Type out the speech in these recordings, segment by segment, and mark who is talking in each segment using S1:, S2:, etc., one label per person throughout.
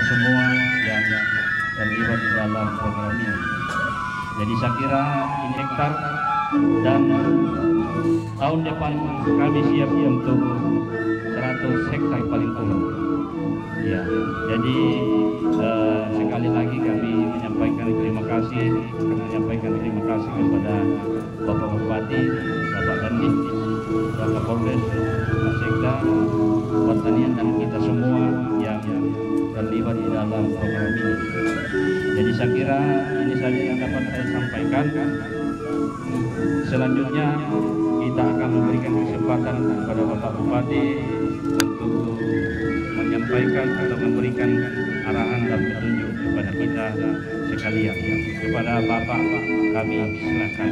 S1: semua yang terlibat di dalam program ini. Jadi saya kira ini hektar dan tahun depan kami siap untuk 100 hektar paling kurang. Ya, jadi sekali lagi kami menyampaikan terima kasih kepada Bapak Bupati, Bapak Dandim, Bapak Polres, Pak Sekda, Pertanian dan kita semua yang terlibat di dalam program ini. Jadi saya kira ini saja yang dapat saya sampaikan. Selanjutnya kita akan memberikan kesempatan kepada Bapak Bupati untuk menyampaikan atau memberikan arahan dan petunjuk kepada kita sekalian. Kepada Bapak kami silakan.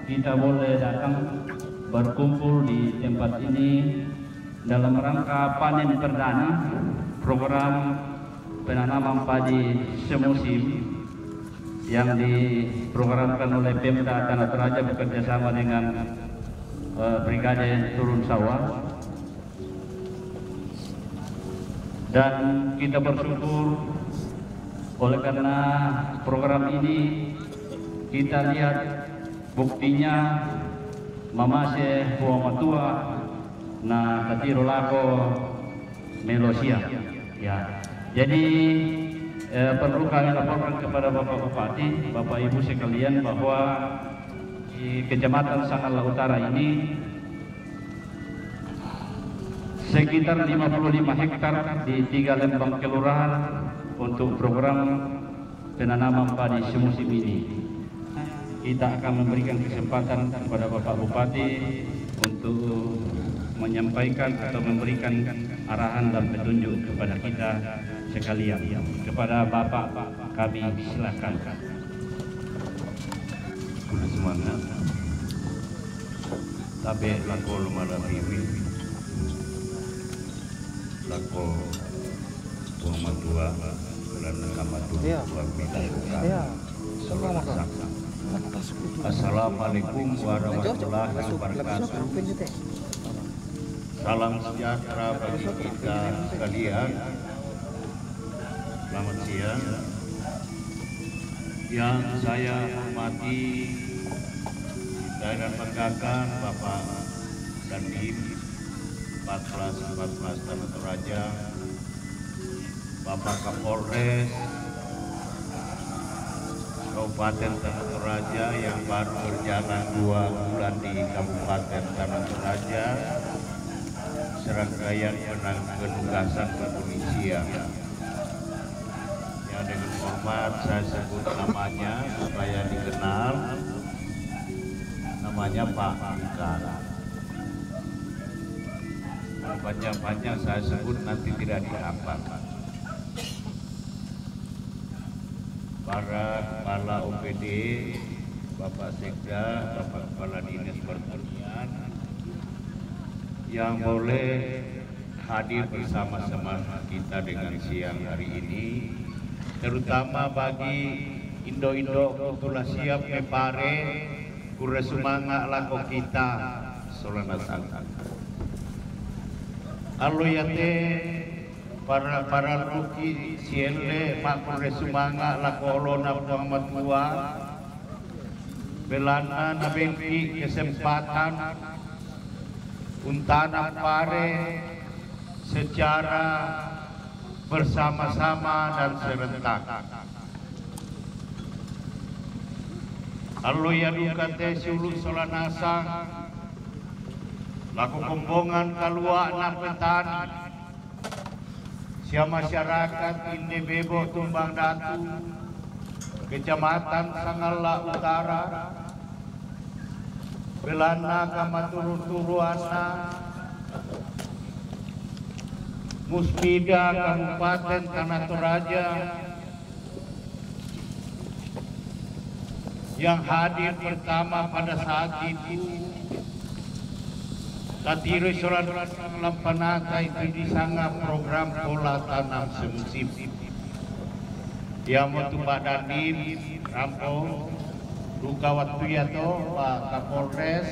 S1: Kita boleh datang berkumpul di tempat ini dalam rangka panen perdana program penanaman padi semusim yang diprogramkan oleh Pemda Tanah Toraja bekerjasama dengan Brigade Turun Sawah. Dan kita bersyukur oleh karena program ini kita lihat buktinya mamase huamatua na tatiro lako melosia ya. Jadi perlu kami laporkan kepada Bapak Bupati, Bapak Ibu sekalian bahwa di Kecamatan Sangala Utara ini sekitar 55 hektar di 3 lembang kelurahan untuk program penanaman padi semusim ini. Kita akan memberikan kesempatan kepada Bapak Bupati untuk menyampaikan atau memberikan arahan dan petunjuk kepada kita sekalian. Kepada Bapak kami silakan.
S2: Kudu semangat. Tabe lakol malabiwi. Lakol buang matua dan kamatu buang bidang. Assalamualaikum warahmatullahi wabarakatuh. Salam sejahtera bagi kita sekalian. Selamat siang. Yang saya hormati dan banggakan Bapak Dandim 14 Tanah Toraja, Bapak Kapolres Kabupaten Tanah Toraja yang baru berjalan 2 bulan di Kabupaten Tanah Toraja, serangkaian penugasan kepolisian. Yang dengan hormat saya sebut namanya supaya dikenal. Namanya Pak Ikan. Panjang-panjang saya sebut nanti tidak dihafal. Para kepala OPD, Bapak Sekda, Bapak Kepala Dinas Pertanian yang boleh hadir bersama-sama kita dengan siang hari ini, terutama bagi Indo-Indo kutulah siap mepare kura sumanga lako kita solana sangka. Aloyate para luki siele pak kura sumanga lako olona buang matua belana nabengki kesempatan untana pare secara bersama-sama dan serentak. Allo ya dukate sulu solanasa laku kumbongan kalua na petani sia masyarakat ini bebo tumbang datu Kecamatan Sangala Utara belana kamaturu-turuana Musbida Kabupaten Tanah Toraja yang hadir pertama pada saat itu. Tatiro Solan Lampanata itu disangka program pola tanam semusim. Yang mau Pak Dandim, Rampo, Duka waktu ya toh Pak Kapolres,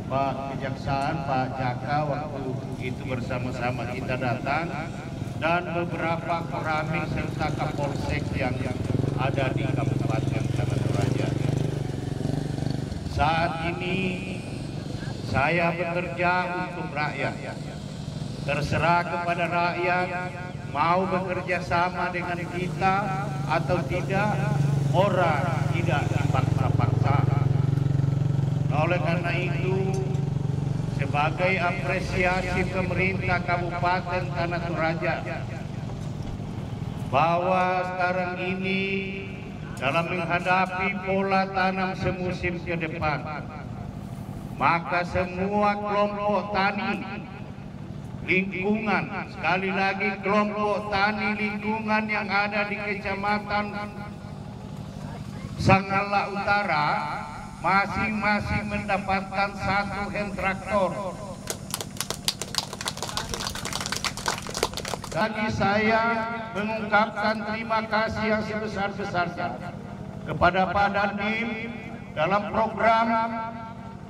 S2: Pak Kejaksaan, Pak Jaka waktu itu bersama-sama kita datang dan beberapa koramil serta Kapolsek yang ada di Kabupaten Tanah Toraja. Saat ini saya bekerja untuk rakyat. Terserah kepada rakyat mau bekerja sama dengan kita atau tidak, orang tidak dipaksa-paksa. Oleh karena itu, sebagai apresiasi pemerintah Kabupaten Tanah Toraja bahwa sekarang ini dalam menghadapi pola tanam semusim ke depan, maka semua kelompok tani lingkungan, sekali lagi kelompok tani lingkungan yang ada di Kecamatan Sangala Utara masing-masing mendapatkan 1 hand traktor. Jadi saya mengungkapkan terima kasih yang sebesar-besarnya kepada Pak Dandim dalam program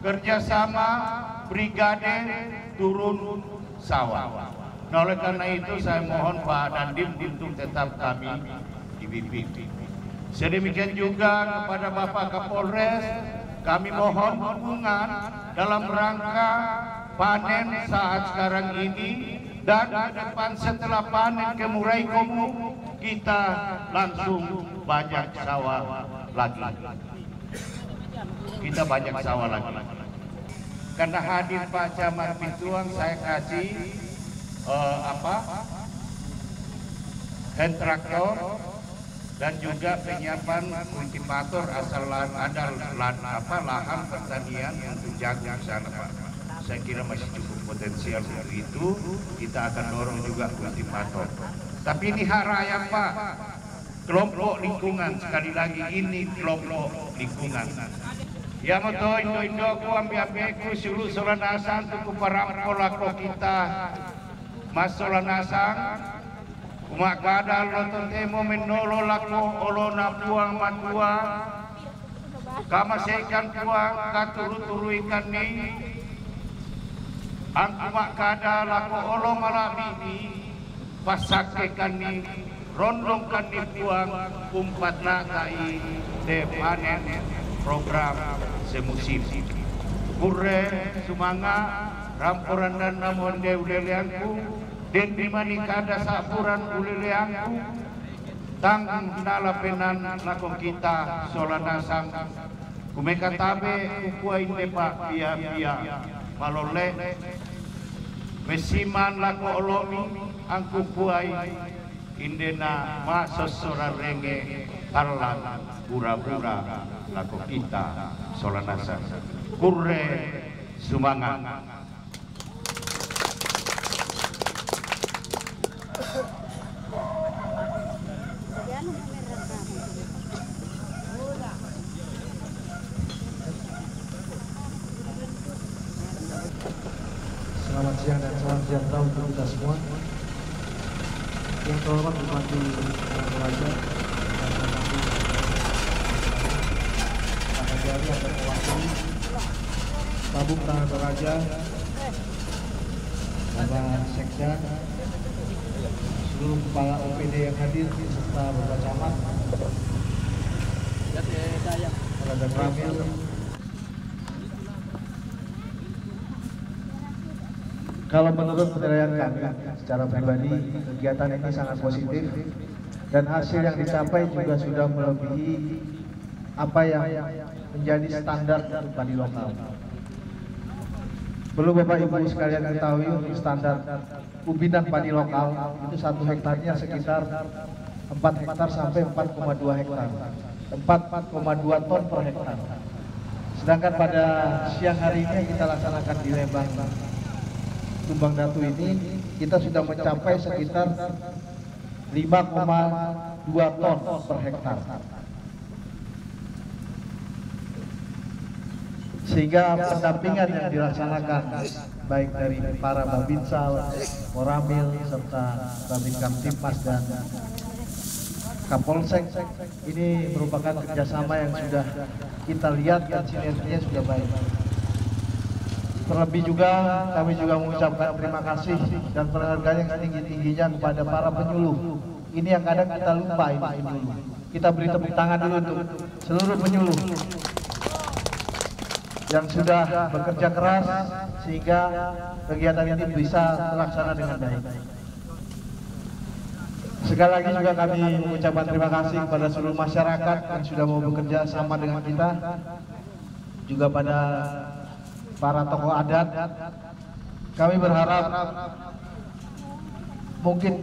S2: kerjasama brigade turun sawah. Nah, oleh karena itu saya mohon Pak Dandim untuk tetap kami dibimbing. Sedemikian juga kepada Bapak Kapolres, kami mohon dukungan dalam rangka panen saat sekarang ini dan ke depan setelah panen ke Murai Komu kita langsung banyak sawah lagi. Kita banyak sawah lagi. Karena hadir Pak Camat Pituang, saya kasih hand traktor dan juga penyiapan kultivator asal ada lahan pertanian untuk jagung sana Pak. saya kira masih cukup potensial untuk itu. Kita akan dorong juga kultivator. Tapi ini hak rakyat, Pak. Kelompok lingkungan, sekali lagi ini kelompok lingkungan. Ya moto Indo ku ambil ku sulu solanasan tuku para kolako kita masolanasan umak kadal loton temo menolo lako olona puang matua kama sekan puang katuru-turu ikan ni ang umak kadal lako olo malabibi pasakekan ni rondongkan di puang umpat nakai de panen program semusim. Kurre sumanga rampuran dan namun de uleleanku den dimani kada sapuran uleleanku tang nalapenan lakon kita solanasang kumeka tabe ukua inde pak pia malole mesiman lako olomi angku kuai indena masosora renge karlan pura-pura lako kita solanasa kurre sumangan.
S3: Selamat siang dan salam sejahtera untuk kita semua. Yang terhormat Bupati Toraja, Pak Hajari akan mewakili Tabung Tanah Toraja, Bapak Sekda, seluruh kepala OPD yang hadir serta Bapak Camat, Bapak Ramil. Kalau menurut penilaian kami secara pribadi, kegiatan ini sangat positif dan hasil yang dicapai juga sudah melebihi apa yang menjadi standar untuk padi lokal. Perlu Bapak Ibu sekalian ketahui, untuk standar ubinan padi lokal itu 1 hektarnya sekitar 4 hektar sampai 4,2 hektar, 4,2 ton per hektar. Sedangkan pada siang hari ini kita laksanakan di Lembang Tumbang Datu ini kita sudah mencapai sekitar 5,2 ton per hektar. Sehingga pendampingan yang dilaksanakan baik dari para Babinsal, Koramil, serta Babin Kamtipmas dan Kapolsek ini merupakan kerjasama yang sudah kita lihat dan sinerginya sudah baik. Terlebih juga kami juga mengucapkan terima kasih dan penghargaan yang tinggi-tingginya kepada para penyuluh. Ini yang kadang kita lupa, ini penyuluh. Kita beri tepuk tangan dulu untuk seluruh penyuluh yang sudah bekerja keras sehingga kegiatan ini bisa terlaksana dengan baik. Sekali lagi juga kami mengucapkan terima kasih kepada seluruh masyarakat yang sudah mau bekerja sama dengan kita, juga pada para tokoh adat. Kami berharap mungkin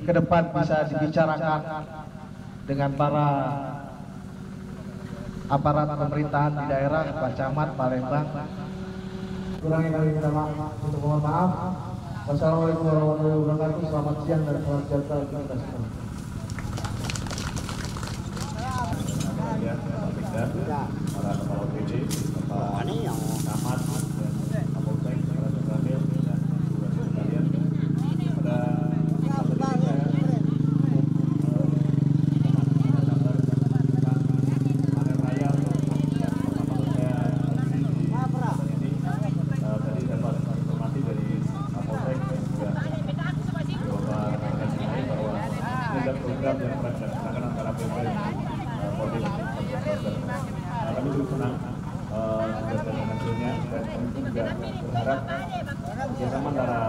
S3: ke depan bisa dibicarakan dengan para aparat pemerintahan di daerah, Pak Camat, Pak Lembang. Kurang yang kami minta maaf, untuk mohon maaf. Wassalamualaikum warahmatullahi wabarakatuh. Selamat siang dan salam sejahtera untuk kita semua.
S4: Para kepala OPD, Bapak Camat, dan Kapolsek, para Ramil, dan juga sekalian. Pada saat ini saya panen raya untuk yang pertama saya di tempat ini. Tadi dapat informasi dari Kapolsek dan juga Bapak Ramil bahwa ini adalah program yang dilaksanakan antara PP Kodim. Kami juga senang sudah dengan hasilnya, dan kami juga berharap kerjasama antara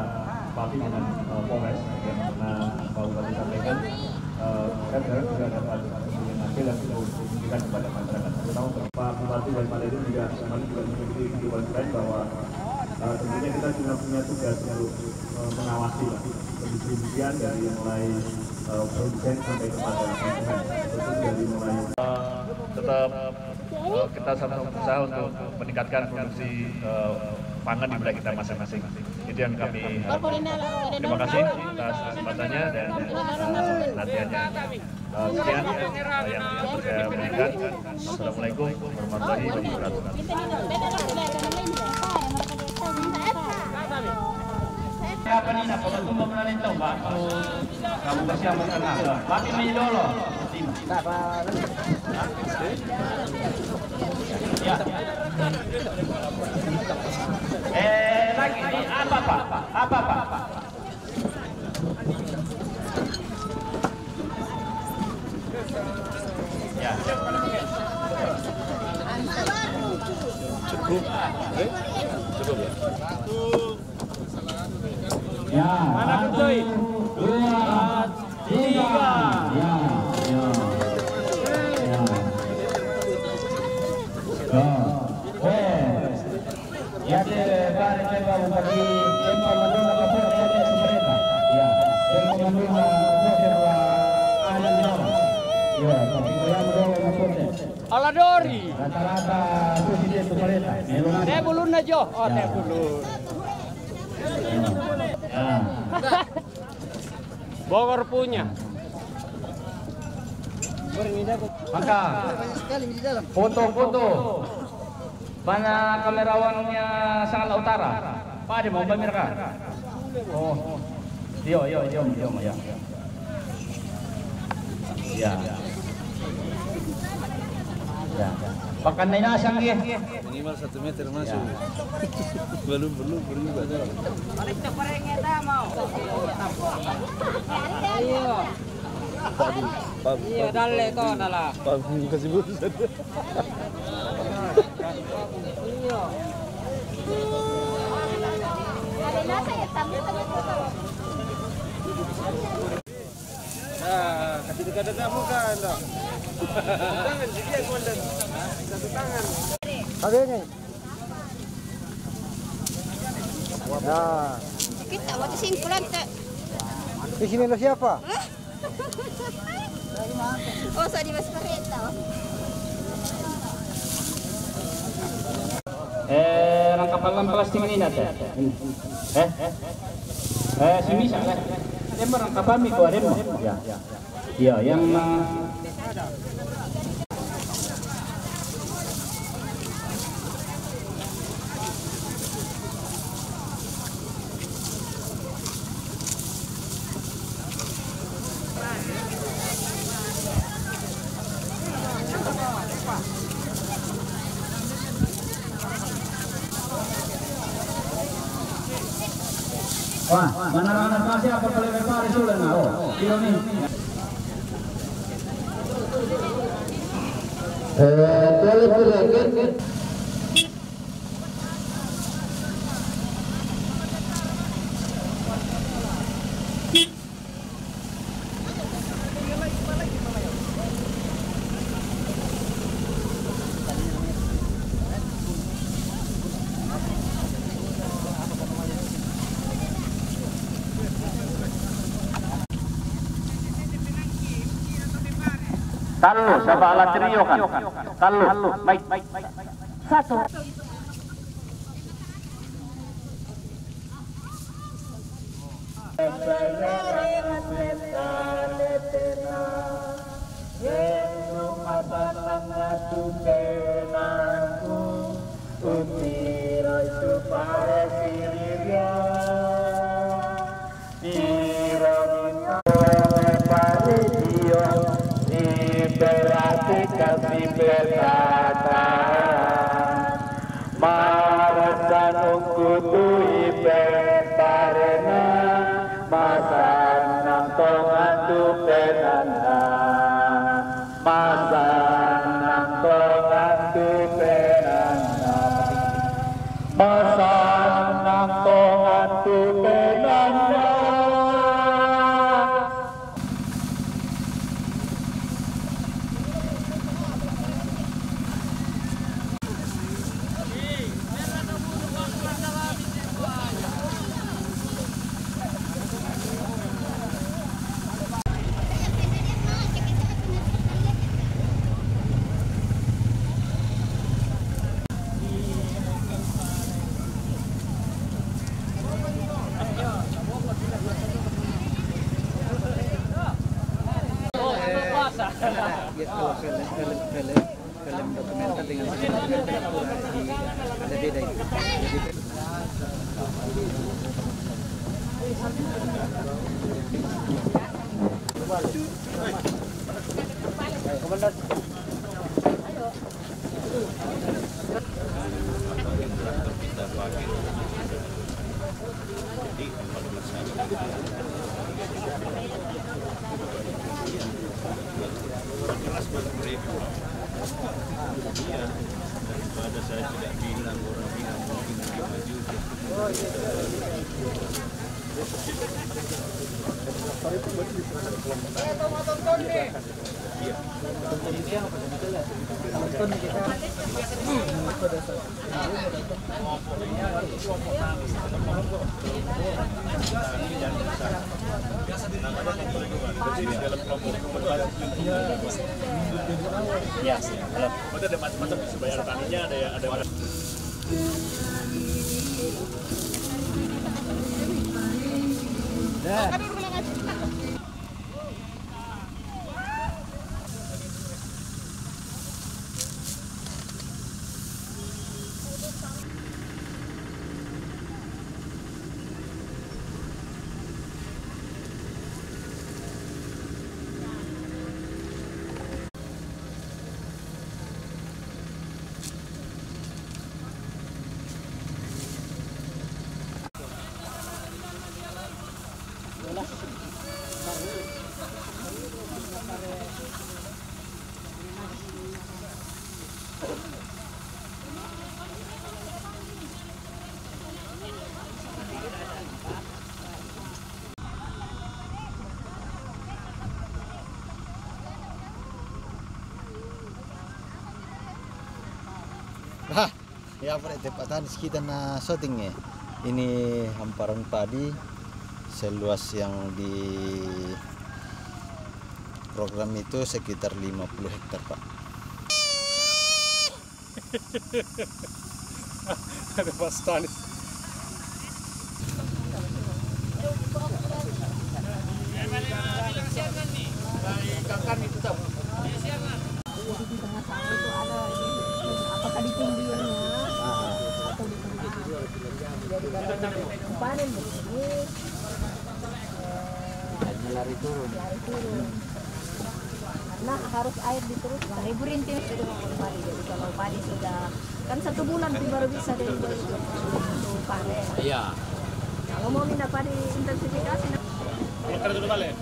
S4: Bupati dengan Polres yang pernah Pak Bupati sampaikan, saya berharap juga dapat mempunyai hasil yang bisa diberikan kepada masyarakat. Terutama Pak Bupati dan Pak Deddy juga kemarin juga memiliki kewajiban bahwa tentunya kita juga punya tugas untuk mengawasi pendistribusian dari mulai produsen sampai kepada konsumen, tentu dari mulai tetap kita sama-sama berusaha untuk meningkatkan produksi pangan di wilayah kita masing-masing. Itu yang kami harapkan. Terima kasih atas kesempatannya dan latihannya. Sekian yang saya berikan. Assalamualaikum warahmatullahi wabarakatuh.
S1: Apa nih nak kalau tumbang melalui tahu pak? Kamu kasih amat tengah. Pakai meja dulu. Ya. Lagi ini apa pak? Apa pak? Ya.
S4: Cukup. Cukup ya.
S1: Ya.
S5: Mana betul? 2, 3.
S1: Ya. Ya. Ya deh, balik ke bawah bagi yang pemandu kapal dari pemerintah. Ya, yang pemandu kapal ada di bawah. Ya, tapi yang bawah kapal.
S5: Aladori.
S1: Rata-rata presiden pemerintah.
S5: Teh bulun aja. Oh, teh bulun.
S1: Ya.
S5: Bogor punya.
S1: Maka foto-foto mana kamerawannya Sangat Utara. Pak ada mau pamerkan? Oh, yo ya. Ya. Ya. Pakan naik nasang dia.
S6: Minimal 1 meter masuk. Belum juga.
S5: Iya, dale to nala.
S6: Pabung kasih buset.
S5: Iya.
S7: Ada nasa ya tamu
S6: Kasih dekat-dekat muka anda. Tangan dia komandan. Satu tangan.
S3: Ada ini. Ya.
S7: kita waktu singkulan tak.
S3: Di sini lo siapa?
S7: Oh, saya di Mas Pareta.
S1: Rangkapan plastik ini ada. Sini sana. Dia merangkapan mi ko remo. Ya. Ya, yang Wah, mana pasti apa boleh prepare sudah na? Oh, kilo ni. Boleh. Talu, sama alat trio kan? Talu, baik. Satu. Kasih berkata Marasan ungkutu ibertarena Masan nang tongan tu penanda Masan nang tongan tu penanda Masan nang tongan tu penanda
S3: kalau film dokumenter dengan film dokumenter ada beda itu.
S4: Daripada saya tidak bilang orang bilang mungkin lebih maju.
S1: Ya, kalau
S4: Ada macam-macam supaya taninya ada.
S8: Ya pada tepatan sekitar na shootingnya. Ini hamparan padi seluas yang di program itu sekitar 50 hektar, Pak.
S4: Ada Mas Tani.
S7: Di tengah sana itu ada apakah di pinggirnya atau di tengah. Jadi kalau panen begini lari turun. Karena harus air diteruskan. Ibu rintik sudah mau padi. Jadi kalau padi sudah kan 1 bulan baru bisa dari untuk panen.
S5: Iya.
S7: Kalau mau minta padi intensifikasi.
S4: Kalau dulu balik.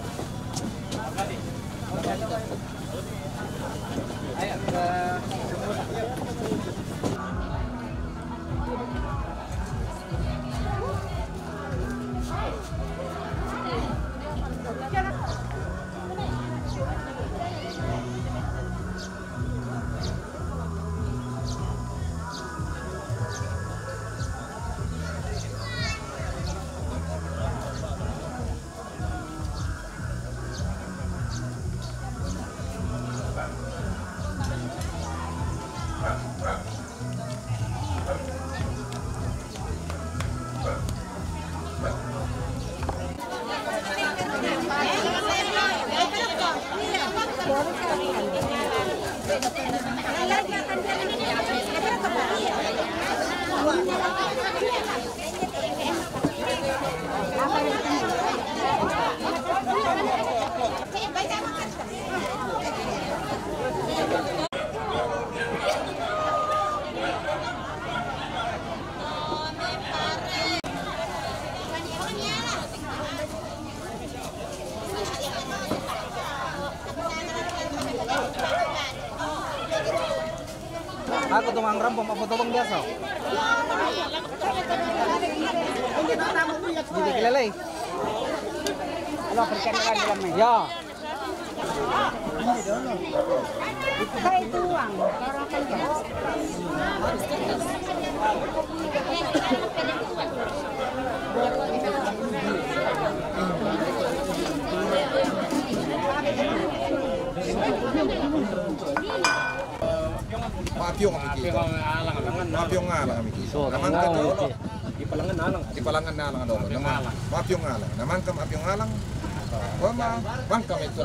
S3: Aku tukang rampong apa tobong biasa? Jadi kelelai.
S5: Halo, berikan makan dalamnya.
S3: Ya.
S7: Kayak itu uang. Orang kerja.
S8: Mapiong kami kita. Mapiong ngalang kami kita. Naman ka dolo.
S4: Di Palangan alang.
S8: Di Palangan nalang dolo. Naman mapiong ngalang. Naman ka mapiong ngalang. Wama, bang kami itu.